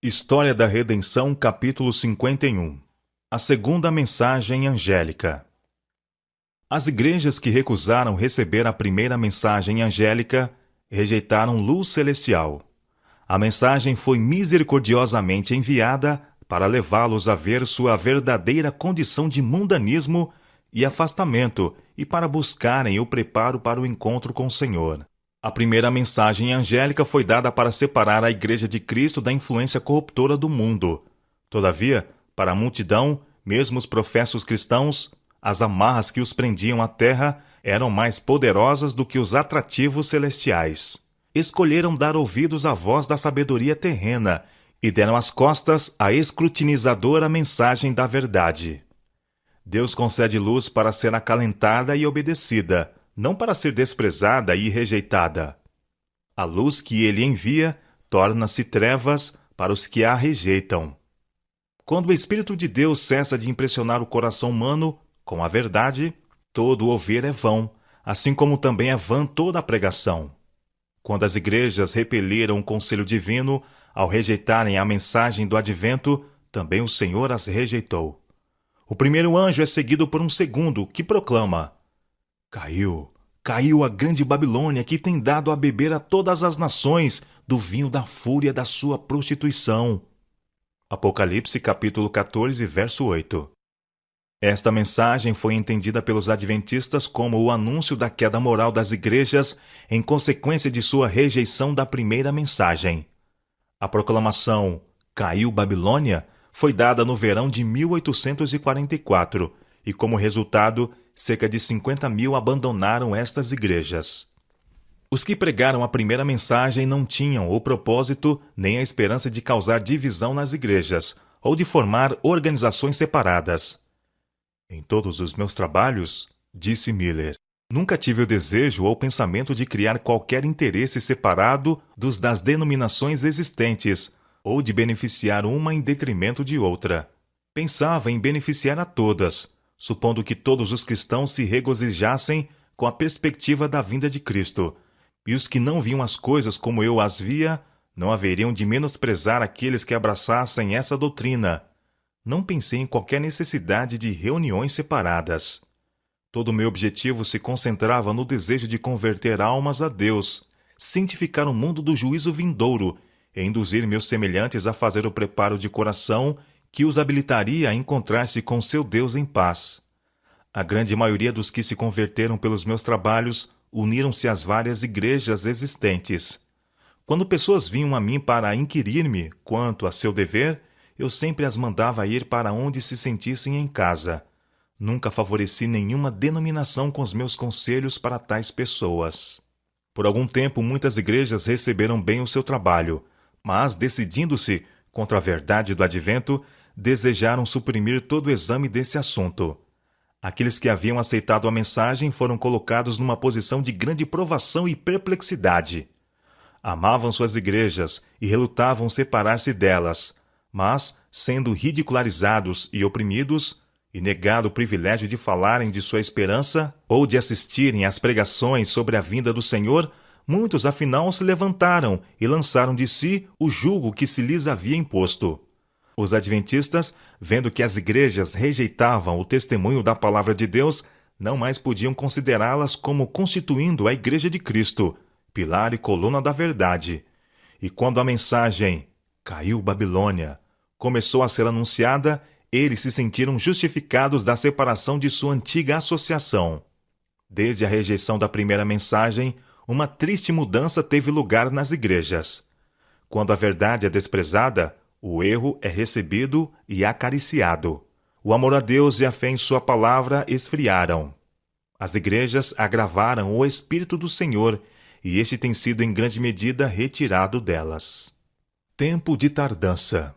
História da Redenção, capítulo 51. A segunda mensagem angélica. As igrejas que recusaram receber a primeira mensagem angélica rejeitaram luz celestial. A mensagem foi misericordiosamente enviada para levá-los a ver sua verdadeira condição de mundanismo e afastamento e para buscarem o preparo para o encontro com o Senhor. A primeira mensagem angélica foi dada para separar a Igreja de Cristo da influência corruptora do mundo. Todavia, para a multidão, mesmo os professos cristãos, as amarras que os prendiam à terra eram mais poderosas do que os atrativos celestiais. Escolheram dar ouvidos à voz da sabedoria terrena e deram as costas à escrutinizadora mensagem da verdade. Deus concede luz para ser acalentada e obedecida, não para ser desprezada e rejeitada. A luz que ele envia torna-se trevas para os que a rejeitam. Quando o Espírito de Deus cessa de impressionar o coração humano com a verdade, todo o ouvir é vão, assim como também é vã toda a pregação. Quando as igrejas repeliram o conselho divino, ao rejeitarem a mensagem do advento, também o Senhor as rejeitou. O primeiro anjo é seguido por um segundo, que proclama: Caiu a grande Babilônia, que tem dado a beber a todas as nações do vinho da fúria da sua prostituição. Apocalipse capítulo 14, verso 8. Esta mensagem foi entendida pelos adventistas como o anúncio da queda moral das igrejas em consequência de sua rejeição da primeira mensagem. A proclamação "Caiu Babilônia" foi dada no verão de 1844 e, como resultado, cerca de 50 mil abandonaram estas igrejas. Os que pregaram a primeira mensagem não tinham o propósito nem a esperança de causar divisão nas igrejas ou de formar organizações separadas. Em todos os meus trabalhos, disse Miller, nunca tive o desejo ou pensamento de criar qualquer interesse separado dos das denominações existentes ou de beneficiar uma em detrimento de outra. Pensava em beneficiar a todas, supondo que todos os cristãos se regozijassem com a perspectiva da vinda de Cristo, e os que não viam as coisas como eu as via, não haveriam de menosprezar aqueles que abraçassem essa doutrina. Não pensei em qualquer necessidade de reuniões separadas. Todo o meu objetivo se concentrava no desejo de converter almas a Deus, santificar o mundo do juízo vindouro e induzir meus semelhantes a fazer o preparo de coração que os habilitaria a encontrar-se com seu Deus em paz. A grande maioria dos que se converteram pelos meus trabalhos uniram-se às várias igrejas existentes. Quando pessoas vinham a mim para inquirir-me quanto a seu dever, eu sempre as mandava ir para onde se sentissem em casa. Nunca favoreci nenhuma denominação com os meus conselhos para tais pessoas. Por algum tempo, muitas igrejas receberam bem o seu trabalho, mas, decidindo-se contra a verdade do advento, desejaram suprimir todo o exame desse assunto. Aqueles que haviam aceitado a mensagem foram colocados numa posição de grande provação e perplexidade. Amavam suas igrejas e relutavam separar-se delas, mas, sendo ridicularizados e oprimidos, e negado o privilégio de falarem de sua esperança ou de assistirem às pregações sobre a vinda do Senhor, muitos afinal se levantaram e lançaram de si o jugo que se lhes havia imposto. Os adventistas, vendo que as igrejas rejeitavam o testemunho da palavra de Deus, não mais podiam considerá-las como constituindo a Igreja de Cristo, pilar e coluna da verdade. E quando a mensagem "Caiu Babilônia" começou a ser anunciada, eles se sentiram justificados da separação de sua antiga associação. Desde a rejeição da primeira mensagem, uma triste mudança teve lugar nas igrejas. Quando a verdade é desprezada, o erro é recebido e acariciado. O amor a Deus e a fé em sua palavra esfriaram. As igrejas agravaram o Espírito do Senhor, e este tem sido em grande medida retirado delas. Tempo de tardança.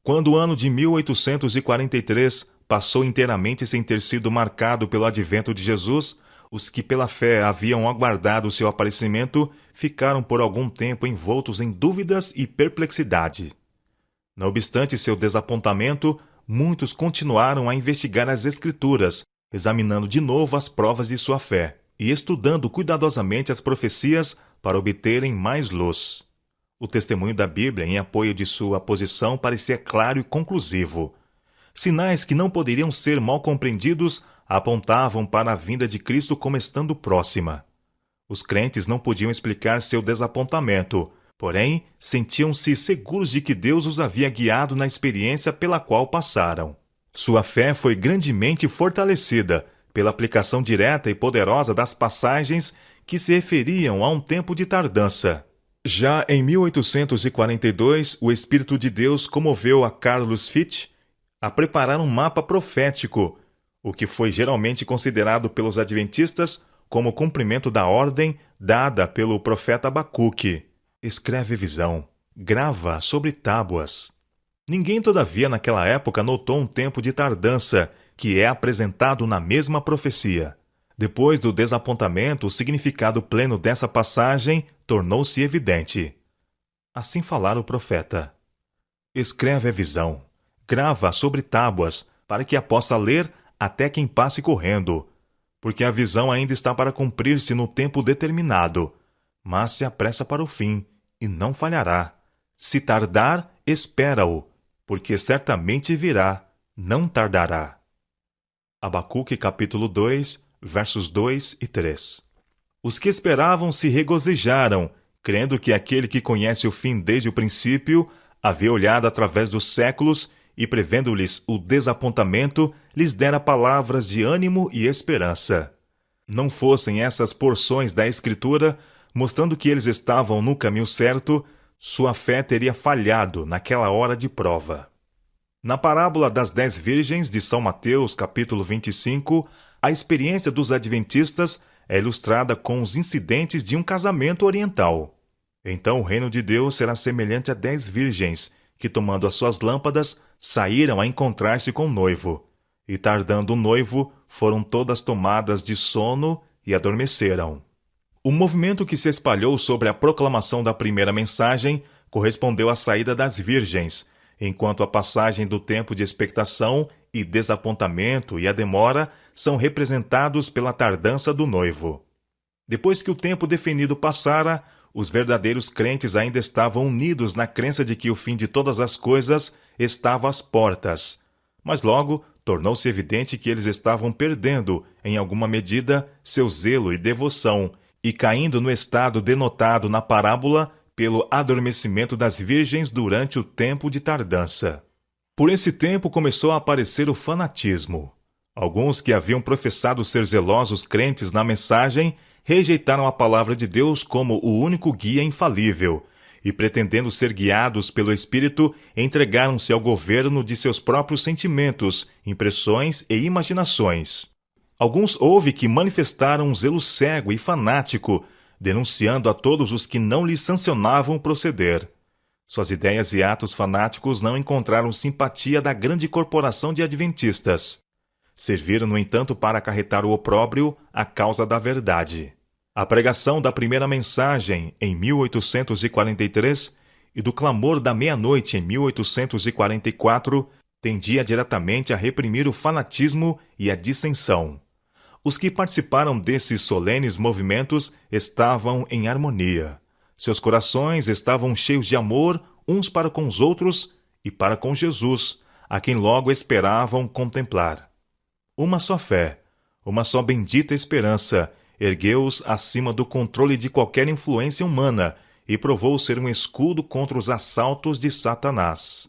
Quando o ano de 1843 passou inteiramente sem ter sido marcado pelo advento de Jesus, os que pela fé haviam aguardado o seu aparecimento ficaram por algum tempo envoltos em dúvidas e perplexidade. Não obstante seu desapontamento, muitos continuaram a investigar as Escrituras, examinando de novo as provas de sua fé e estudando cuidadosamente as profecias para obterem mais luz. O testemunho da Bíblia em apoio de sua posição parecia claro e conclusivo. Sinais que não poderiam ser mal compreendidos apontavam para a vinda de Cristo como estando próxima. Os crentes não podiam explicar seu desapontamento, porém, sentiam-se seguros de que Deus os havia guiado na experiência pela qual passaram. Sua fé foi grandemente fortalecida pela aplicação direta e poderosa das passagens que se referiam a um tempo de tardança. Já em 1842, o Espírito de Deus comoveu a Carlos Fitch a preparar um mapa profético, o que foi geralmente considerado pelos adventistas como cumprimento da ordem dada pelo profeta Abacuque. Escreve visão, grava sobre tábuas. Ninguém, todavia, naquela época notou um tempo de tardança, que é apresentado na mesma profecia. Depois do desapontamento, o significado pleno dessa passagem tornou-se evidente. Assim falara o profeta. Escreve a visão, grava sobre tábuas, para que a possa ler até quem passe correndo, porque a visão ainda está para cumprir-se no tempo determinado, mas se apressa para o fim, e não falhará. Se tardar, espera-o, porque certamente virá, não tardará. Abacuque capítulo 2, versos 2 e 3. Os que esperavam se regozijaram, crendo que aquele que conhece o fim desde o princípio havia olhado através dos séculos e, prevendo-lhes o desapontamento, lhes dera palavras de ânimo e esperança. Não fossem essas porções da Escritura, mostrando que eles estavam no caminho certo, sua fé teria falhado naquela hora de prova. Na parábola das 10 virgens de São Mateus, capítulo 25, a experiência dos adventistas é ilustrada com os incidentes de um casamento oriental. Então o reino de Deus será semelhante a 10 virgens, que, tomando as suas lâmpadas, saíram a encontrar-se com o noivo. E tardando o noivo, foram todas tomadas de sono e adormeceram. O movimento que se espalhou sobre a proclamação da primeira mensagem correspondeu à saída das virgens, enquanto a passagem do tempo de expectação e desapontamento e a demora são representados pela tardança do noivo. Depois que o tempo definido passara, os verdadeiros crentes ainda estavam unidos na crença de que o fim de todas as coisas estava às portas. Mas logo tornou-se evidente que eles estavam perdendo, em alguma medida, seu zelo e devoção, e caindo no estado denotado na parábola pelo adormecimento das virgens durante o tempo de tardança. Por esse tempo começou a aparecer o fanatismo. Alguns que haviam professado ser zelosos crentes na mensagem rejeitaram a palavra de Deus como o único guia infalível e, pretendendo ser guiados pelo Espírito, entregaram-se ao governo de seus próprios sentimentos, impressões e imaginações. Alguns houve que manifestaram um zelo cego e fanático, denunciando a todos os que não lhes sancionavam o proceder. Suas ideias e atos fanáticos não encontraram simpatia da grande corporação de adventistas. Serviram, no entanto, para acarretar o opróbrio à causa da verdade. A pregação da primeira mensagem, em 1843, e do clamor da meia-noite, em 1844, tendia diretamente a reprimir o fanatismo e a dissensão. Os que participaram desses solenes movimentos estavam em harmonia. Seus corações estavam cheios de amor uns para com os outros e para com Jesus, a quem logo esperavam contemplar. Uma só fé, uma só bendita esperança, ergueu-os acima do controle de qualquer influência humana e provou ser um escudo contra os assaltos de Satanás.